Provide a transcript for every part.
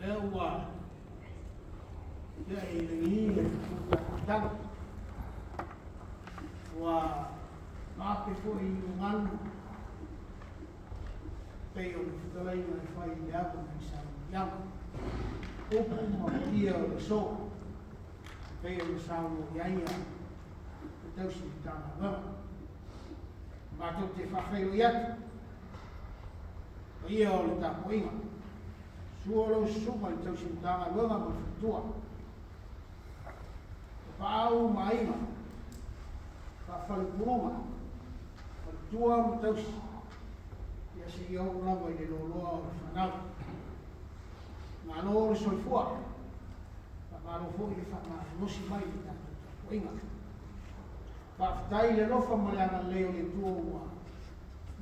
ua ia i lengi le tang ua mape ko i ngan pe o fitalai na fai le ava na sa yang opu ma ia o so pe o sa o ia tau si tanga wa ma tu te fa fai o ia ia o le tapo inga suolo suma i tau si tanga wa ma tua pau maima fa fai puruma tua mo tau si ia se ia o lava i le loloa o le whanau ma no le soifua fa maro fo i le whanau nosi mai i tapo inga Whaftai le rofa malanga leo le tua ua.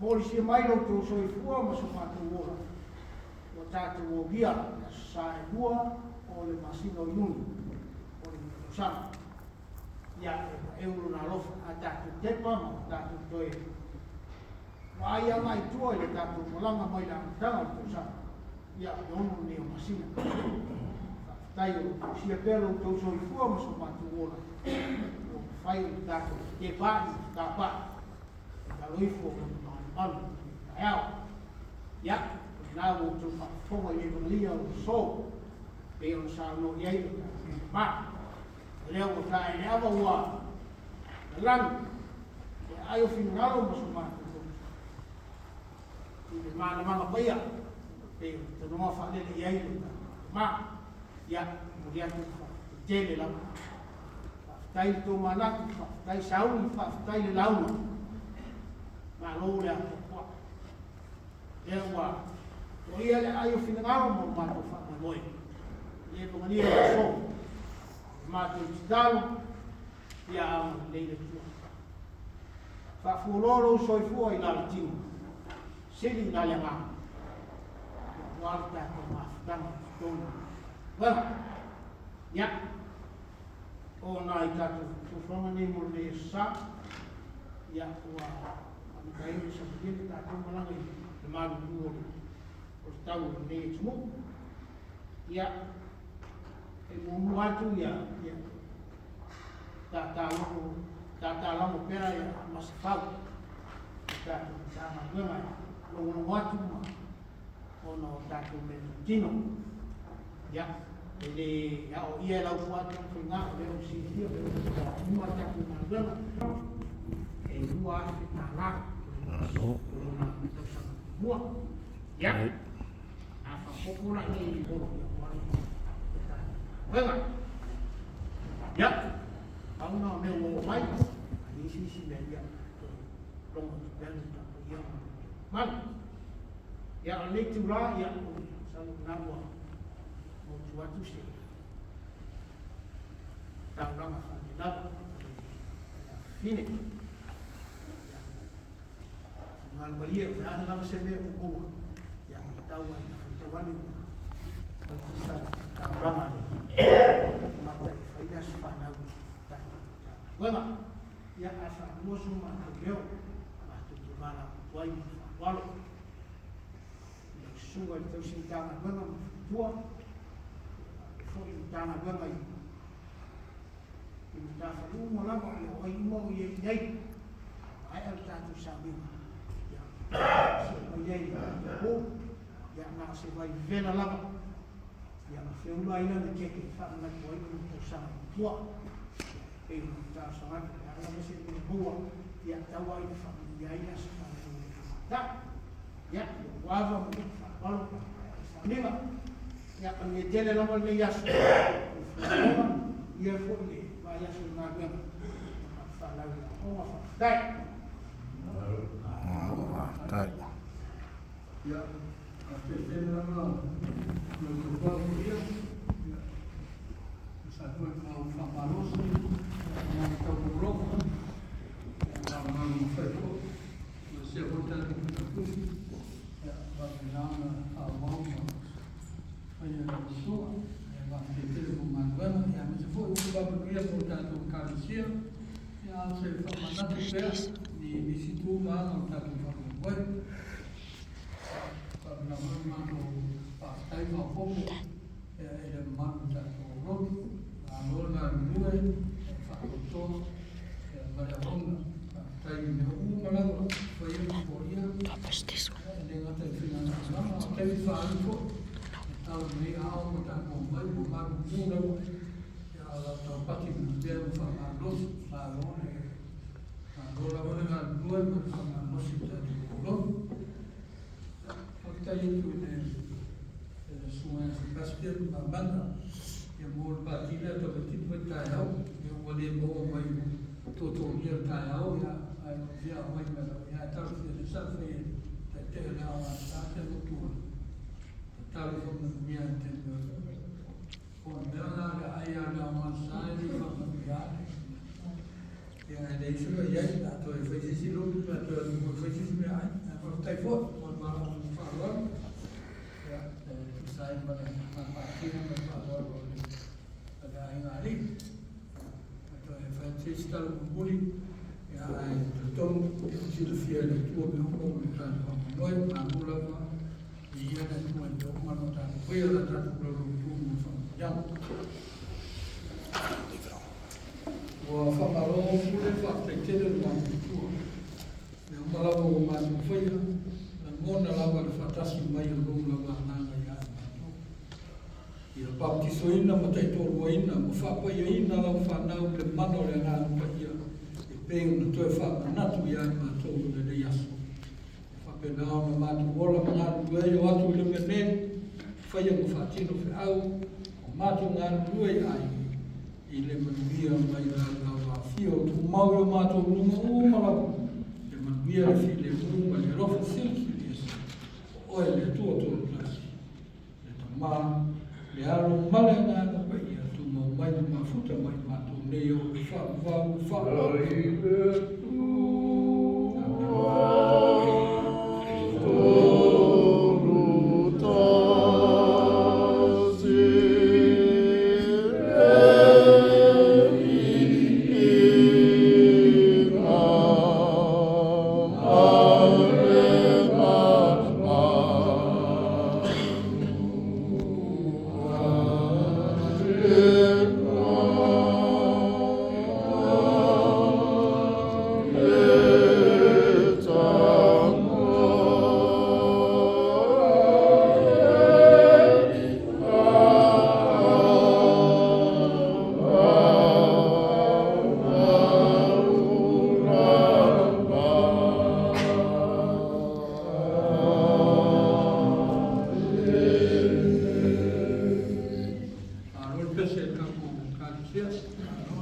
Mori si mai lo tu soifua ma so matu ora. O tātou o gia, na sae hua o le masino yuni, o le mitosama. Ia euro na rofa a tātou tepa ma tātou toe. Wa ia mai tua le tātou malanga mai la tanga o mitosama. Ia e ono ne o masina. Whaftai o si e pelo tu soifua ma so matu ora. Fai tātou te pāni, tā pā, ka loifo o manu, ka eo. Ia, nā o tō whakfonga i evangalia o so, pe o sa no iei o ka mā. Leo o tā e awa ua, na lang, e ai o whinangalo ma so mātou. I le māna manga paia, pe o te noa whanele iei o ka mā. Ia, mo ria tu tele lama. Tai to manatu fa tai sauni fa tai le launa ma lo le ko e wa o ia le ayo finangalo mo ma to fa ma moi le ko mani e so ma to talo ia le le tu fa fuloro so i fu ai la tino sedi na le ma guarda ko ma sta to va ya o nai tatu tufronga ni mo le sa ia ua kai ni sa pili tatu malanga i le malu tuo o tau ne tumu ia e mo muatu ia tata lango pera ia masifau tatu tama gwema lo muatu ma ono tatu me tino ia ele ya o ia la fuat no nga le o si dio uma ta ku na bela e lua na la no mua ya a fa popula ni bo venga ya a una me o mai ni si me ya lo ben ta ya mal ya le tu la ya sa na bo Waktu sih, tahu lama lama, ini, mal beliau, ada lama sebe uku, yang tahu ini, kita tahu lama, maka faida sepanjang, bagaimana? Ya asal musuh beliau, waktu itu malam, walau, sungguh itu sih tangan bagaimana, tua. Foi tana ganga i ta fa mo la mo o i mo i nei ai al tatu sabi ya o nei o ya na se vai vela la ya na fe uno ai na ke fa na ko i mo sa tua e ta sa na ya na se ni boa ya ta wa i fa ya i na sa ta ya wa va mo fa walo ni ya kan ye tele la mol me yas ye fo ni ba yas na gam fa la o fa dai ya te tele la no ko ba dia sa ko ma fa paros na to ro na ma mo fa ko se ko ta ko ya ba na a mo Ayah berdoa, ayah berkata pemandang, yang disebut juga berkata berkata karusia, yang saya pernah berkata di situ mana berkata berkata, karena memang pasai maupun ele manu tātou roki, lona nue, whakakoto, Mariahona, tai me umalanga, whairu po ia, ne ngata I whina ngama, tewi whaariko, tau me ao mo tātou mai, mo maru mūrau, ala tau pati mo bea mo whakarosi, whaarone, Ora ora ngā nua mo whanga nosi tātou kolo. Whakitai atu sunga Sebastian Mamana, mo pātila tō ka tipu tai au, wale mo mai tōtō nia tai au, ai no via mai mera, taru whia sawhi te rao a tāte lotua. Taru whanga mia te kona mea ngāre ai a rao a sāri whanga mia. They should be young, that way, if it's a look at the faces, I type what one farmer. Yeah, to sign by a lead. If I say, start bully, I don't see the fear that will be home and Lloyd and Bulava, the year that went to Manota, where that will be from young. Wa whakaroa fure whakaitere rā kutua. Nea malawa o mātu whaia, na ngona lawa le whatasi mai a runga wā nanga i āi mātu. I a baptiso ina, ma taitoro ina, ma whapaia ina lau whanau le mano le ngā mpaia. E pēngu na toi whakanatu i āi mātu le rei aso. Whapena au na mātu ola ma ngā ruei o atu le mene, whaia ma whatino whi au, o mātu ngā ruei ai. I le manuia mai la whio tu mau o mātou runga o malapu. Le manuia le fi le runga le rofa silki le esa. Oe le tua tua plasi. Le ta mā, le aro male ngā na paia tu mau mai ma futa mai mātou nei o